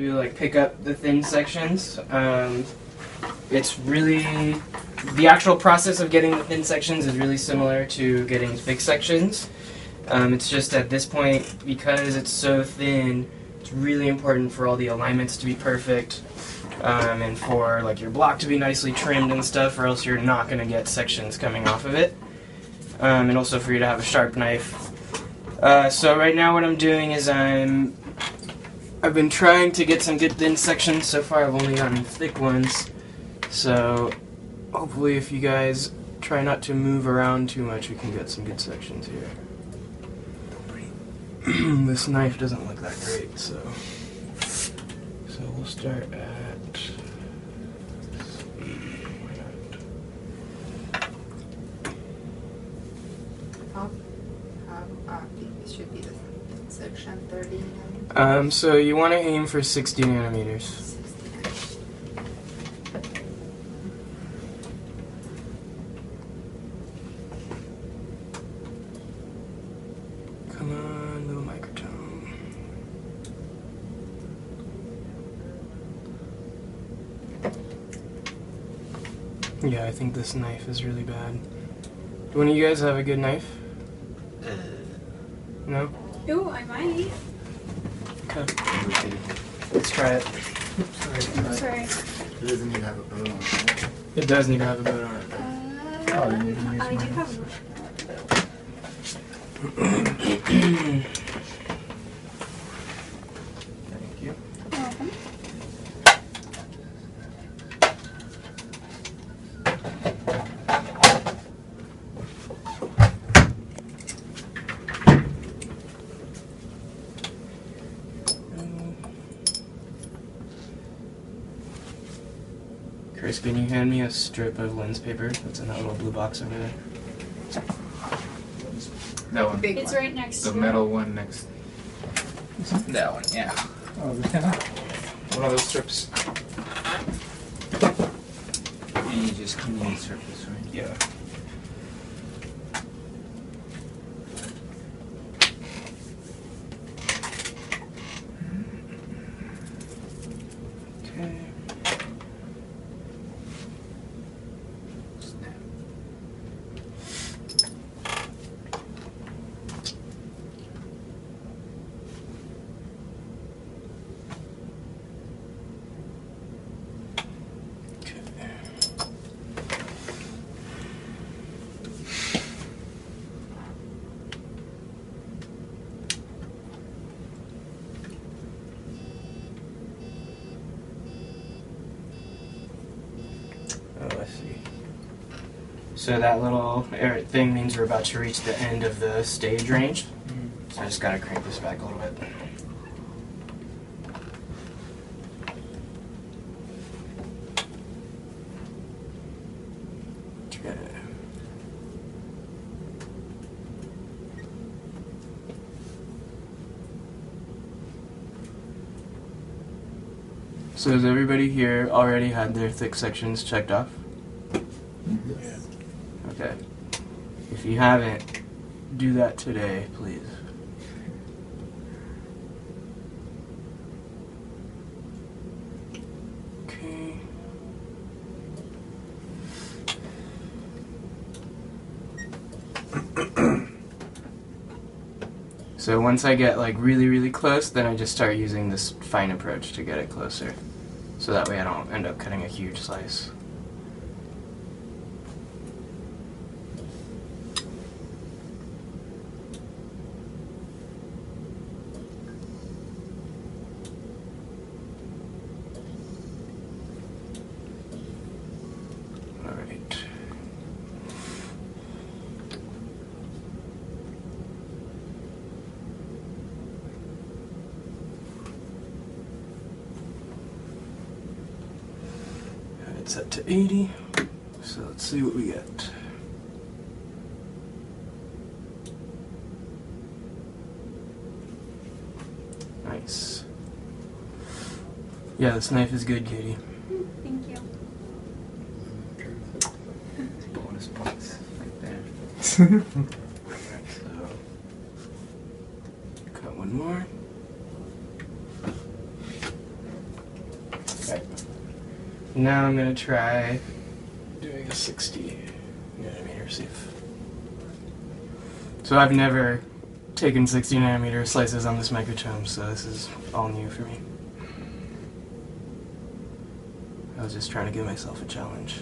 You like pick up the thin sections. It's really, the actual process of getting the thin sections is really similar to getting thick sections. It's just at this point, because it's so thin, it's really important for all the alignments to be perfect, and for like your block to be nicely trimmed and stuff, or else you're not going to get sections coming off of it. And also for you to have a sharp knife. So right now what I'm doing is I've been trying to get some good thin sections. So far I've only gotten thick ones. So hopefully if you guys try not to move around too much, we can get some good sections here. This knife doesn't look that great, so we'll start at... I think this should be the section 30. So you want to aim for 60 nanometers. Come on, little microtome. Yeah, I think this knife is really bad. Do one of you guys have a good knife? No? Ooh, I might. Okay. Let's try it. Sorry. It doesn't even have a boat on it, right? It does need to have a boat on it. Oh, then you can use I do mine. have Thank you. welcome. Chris, can you hand me a strip of lens paper that's in that little blue box over there? That one. Big It's one. right next The to metal one next. That one, yeah. Oh, one of those strips. And you just can use surface, right? Yeah. Okay. Oh, I see. So that little thing means we're about to reach the end of the stage range. So I just gotta crank this back a little bit. Okay. So has everybody here already had their thick sections checked off? Yeah. Okay. If you haven't, do that today, please. Okay. So once I get like really, really close, then I just start using this fine approach to get it closer. So that way I don't end up cutting a huge slice. Alright. It's set to 80, so let's see what we get. Nice. Yeah, this knife is good, Katie. Thank you. Bonus points right there. Alright, so cut one more. Okay. Now I'm gonna try doing a 60 nanometer sieve. So I've never taken 60 nanometer slices on this microtome, so this is all new for me. I was just trying to give myself a challenge.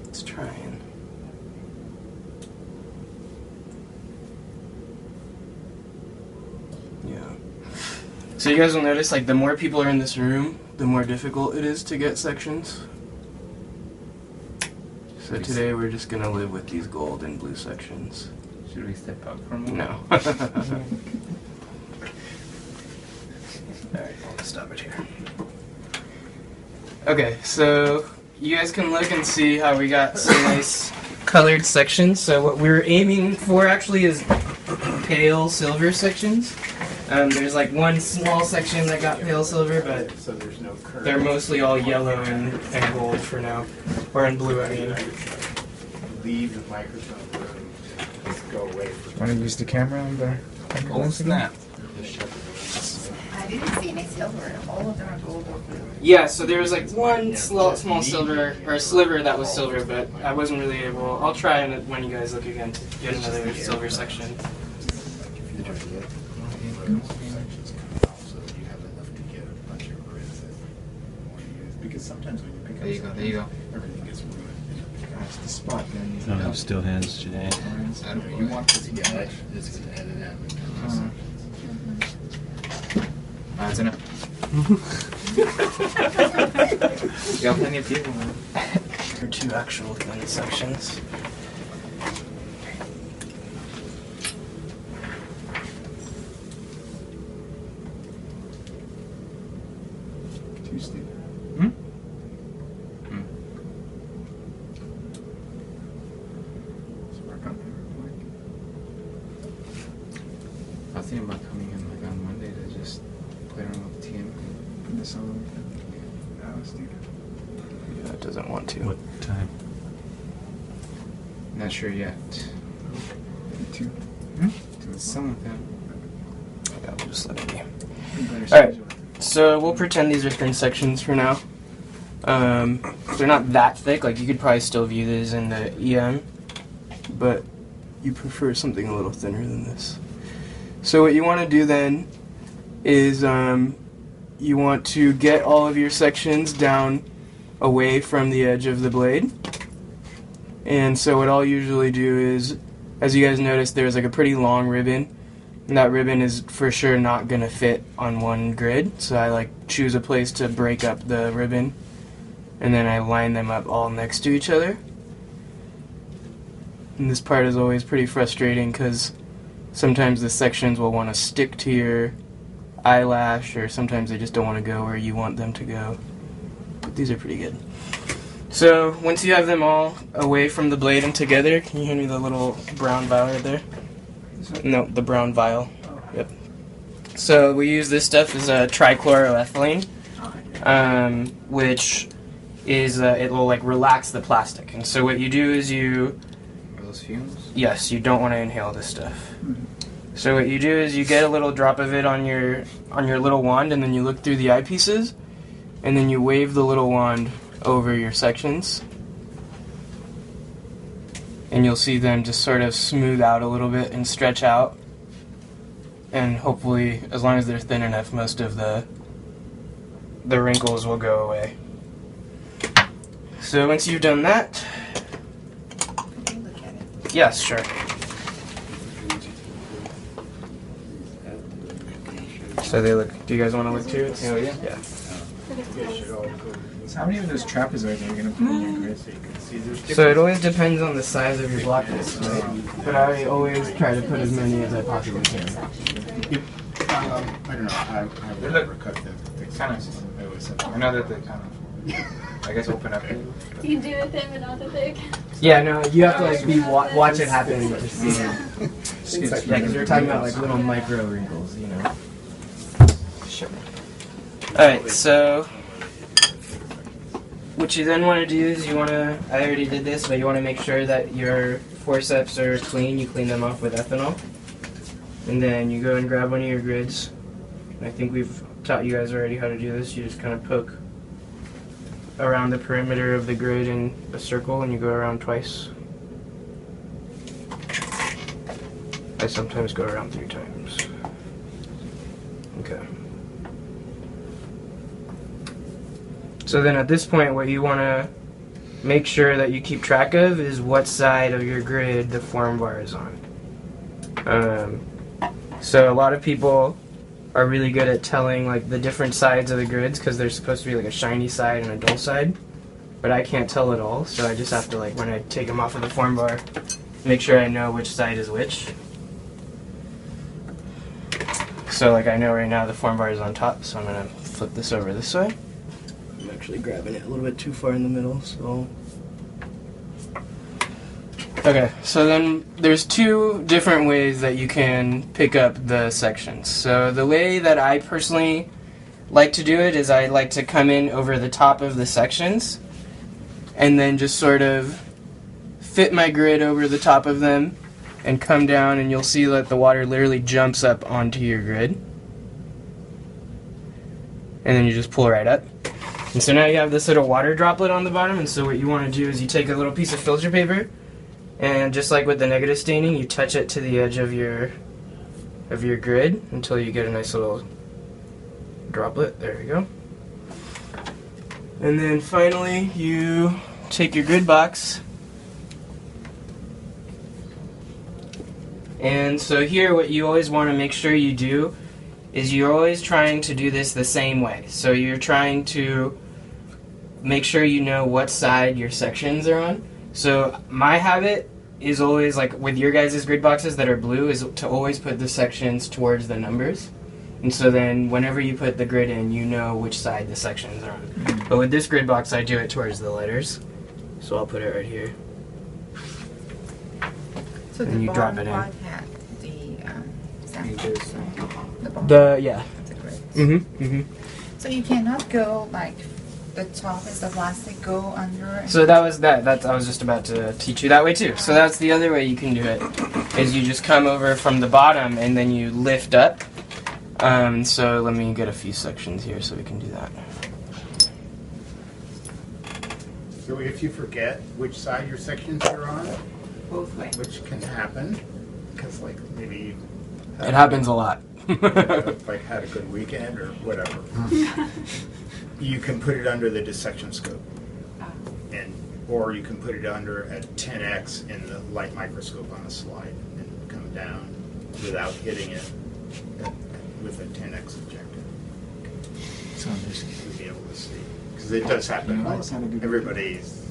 Let's try and... Yeah. So you guys will notice, like, the more people are in this room, the more difficult it is to get sections. So today we're just gonna live with these gold and blue sections. Should we step out for a moment? No. Alright, I'll stop it here. Okay, so you guys can look and see how we got some nice colored sections. So what we're aiming for actually is pale silver sections. There's like one small section that got pale silver, but So there's no curve. they're mostly all yellow and gold for now. Or in blue, I mean. Leave the microphone room. Just go away for Want to use the camera on the Oh, snap. I didn't see any silver. All of them are gold or blue. Yeah, so there was like one small silver, or sliver that was silver, but I wasn't really able. I'll try it when you guys look again to get another silver section. Because sometimes when you pick up There you go, there you go. everything gets ruined. That's the spot. Then I don't have still hands today. I don't know, you want this to get much, it's going to edit out. That's enough. You got plenty of people, man. Or two actual thin sections. Tuesday. Hmm? Let's work on there. I was thinking about coming in like on Monday to just play around with TM. Put this on. Now let's do it. Yeah, it doesn't want to. What time? Not sure yet. Two. Hmm? Something like that. Yeah, we'll just let it be. We better Alright. schedule it. So we'll pretend these are thin sections for now. They're not that thick, like you could probably still view these in the EM, but you prefer something a little thinner than this. So what you want to do then is you want to get all of your sections down away from the edge of the blade. And so what I'll usually do is, as you guys notice, there's like a pretty long ribbon. And that ribbon is for sure not going to fit on one grid, so I like choose a place to break up the ribbon, and then I line them up all next to each other. And this part is always pretty frustrating because sometimes the sections will want to stick to your eyelash, or sometimes they just don't want to go where you want them to go. But these are pretty good. So once you have them all away from the blade and together, can you hand me the little brown vial right there? No, the brown vial. Yep. So we use this stuff as a trichloroethylene, which is it will like relax the plastic. And so what you do is Are those fumes? yes, you don't want to inhale this stuff. So what you do is you get a little drop of it on your little wand, and then you look through the eyepieces, and then you wave the little wand over your sections. And you'll see them just sort of smooth out a little bit and stretch out. And hopefully, as long as they're thin enough, most of the wrinkles will go away. So once you've done that, Can you look at it? yes, sure. So they look. Do you guys want to look too? Oh, yeah. Yeah. So how many of those trapezoids are you going to put in your grid? So it always depends on the size of your block list, right? But I always try to put as many as I possibly can. I don't know, I would never cut them. Kind of. I always said, I know that they kind of, I guess, open up. You can do it then, but not the thick. Yeah, no, you have to like watch it happen to see. Yeah, Excuse me. because we're talking about like little micro wrinkles, you know. Sure. All right, so what you then want to do is you want to. I already did this, but you want to make sure that your forceps are clean, you clean them off with ethanol. And then you go and grab one of your grids. And I think we've taught you guys already how to do this. You just kind of poke around the perimeter of the grid in a circle and you go around twice. I sometimes go around 3 times. Okay. So then at this point, what you want to make sure that you keep track of is what side of your grid the Formvar is on. So a lot of people are really good at telling like the different sides of the grids because there's supposed to be like a shiny side and a dull side, but I can't tell it all, so I just have to, like, when I take them off of the Formvar, make sure I know which side is which. So like I know right now the Formvar is on top, so I'm gonna flip this over this way. I'm actually grabbing it a little bit too far in the middle, so. Okay, so then there's 2 different ways that you can pick up the sections. So the way that I personally like to do it is I like to come in over the top of the sections and then just sort of fit my grid over the top of them and come down, and you'll see that the water literally jumps up onto your grid. And then you just pull right up. And so now you have this little water droplet on the bottom, and so what you want to do is you take a little piece of filter paper, and just like with the negative staining, you touch it to the edge of your grid until you get a nice little droplet. There you go. And then finally, you take your grid box. And so here, what you always want to make sure you do is you're always trying to do this the same way. So you're trying to make sure you know what side your sections are on. So my habit is always, like with your guys' grid boxes that are blue, is to always put the sections towards the numbers. And so then whenever you put the grid in, you know which side the sections are on. But with this grid box, I do it towards the letters. So I'll put it right here. So And the you drop bottom it in. part had the samples. The bottom. Yeah. That's a great. Mm-hmm. So you cannot go like the top is the plastic, go under. So that was that. I was just about to teach you that way too. So that's the other way you can do it, is you just come over from the bottom and then you lift up. So let me get a few sections here so we can do that. So if you forget which side your sections are on, Both ways. which can happen, because like maybe It happens a lot. like had a good weekend or whatever, you can put it under the dissection scope, or you can put it under at 10x in the light microscope on the slide and come down without hitting it with a 10x objective. So there's. To be able to see, because it does happen. No, it's not a good- Everybody's.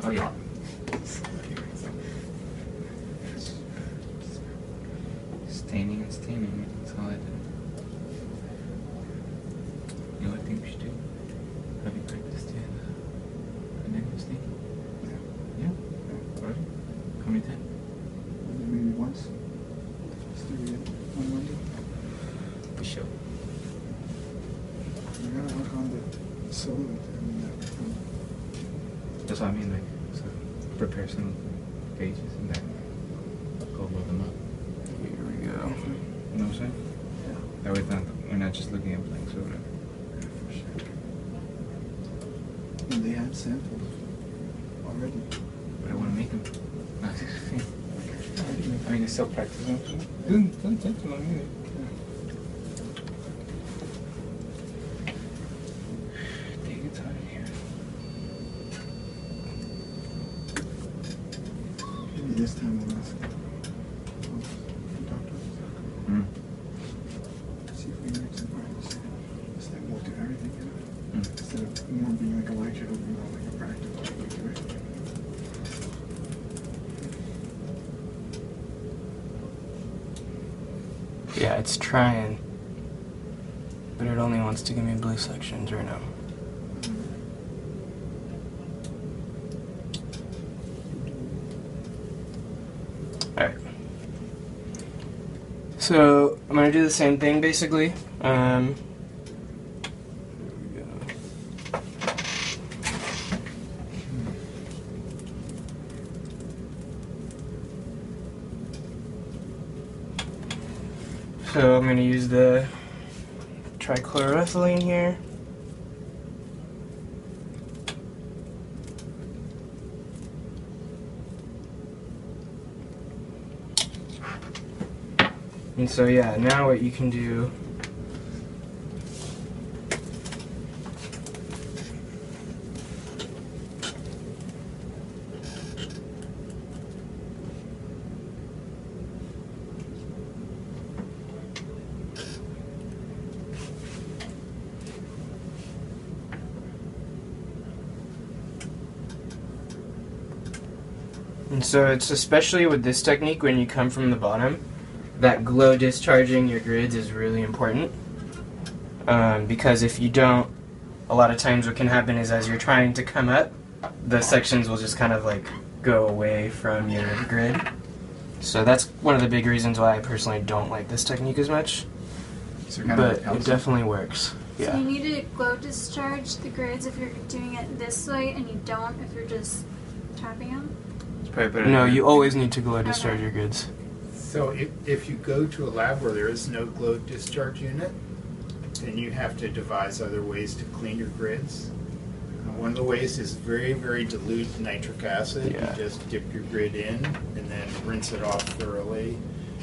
Oh yeah. Staining and staining, that's all I did. You know what I think we should do? Have you practiced the negative staining? Yeah? Already? How many times? Maybe once. Just do it on Monday. For sure. We gotta work on the solo. That's what I mean, like, so prepare some pages and then go load them up. Here we go. You know what I'm saying? Yeah. That way we're not just looking at blanks or whatever. For sure. And they had samples already. But I want to make them. I mean, it's still practice. Doesn't take too long either. Take your time here. Maybe this time we'll ask the doctor. See if we can make some practice. It's like we'll do everything in it. Instead of more being like a lecture, it'll be more like a practice. We do it. Yeah, it's trying, but it only wants to give me blue sections right now. Alright. So, I'm going to do the same thing basically. Here we go. So I'm going to use the trichloroethylene here. And so yeah, now what you can do and so it's especially with this technique when you come from the bottom, that glow discharging your grids is really important. Because if you don't, a lot of times what can happen is as you're trying to come up, the sections will just kind of like go away from your grid. So that's one of the big reasons why I personally don't like this technique as much. So it kind But of helps it definitely works. So Yeah. you need to glow discharge the grids if you're doing it this way, and you don't if you're just tapping them. It's probably better No, than- you always need to glow discharge your grids. So if you go to a lab where there is no glow discharge unit, then you have to devise other ways to clean your grids. One of the ways is very, very dilute nitric acid. Yeah. You just dip your grid in and then rinse it off thoroughly.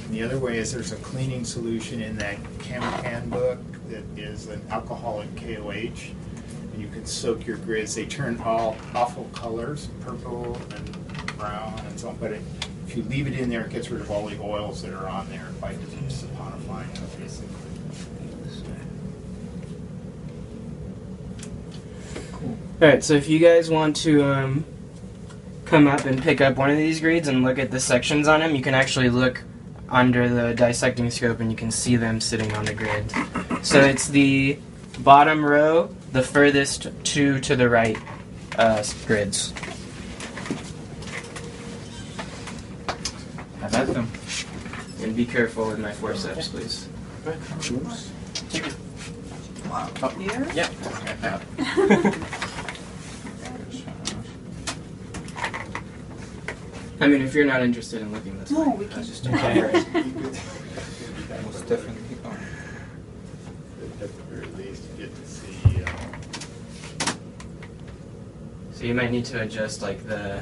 And the other way is there's a cleaning solution in that Chem book that is an alcoholic KOH. And you can soak your grids. They turn all awful colors, purple and brown and so on. But if you leave it in there, it gets rid of all the oils that are on there by just saponifying it, basically. Alright, so if you guys want to come up and pick up one of these grids and look at the sections on them, you can actually look under the dissecting scope and you can see them sitting on the grid. So it's the bottom row, the furthest two to the right grids. Have at them. And be careful with my forceps, please. Oops. Here? Yeah. Okay. I mean, if you're not interested in looking, that's No, fine. we That's can. just okay. Most definitely on. At the very least, you get to see. So you might need to adjust like the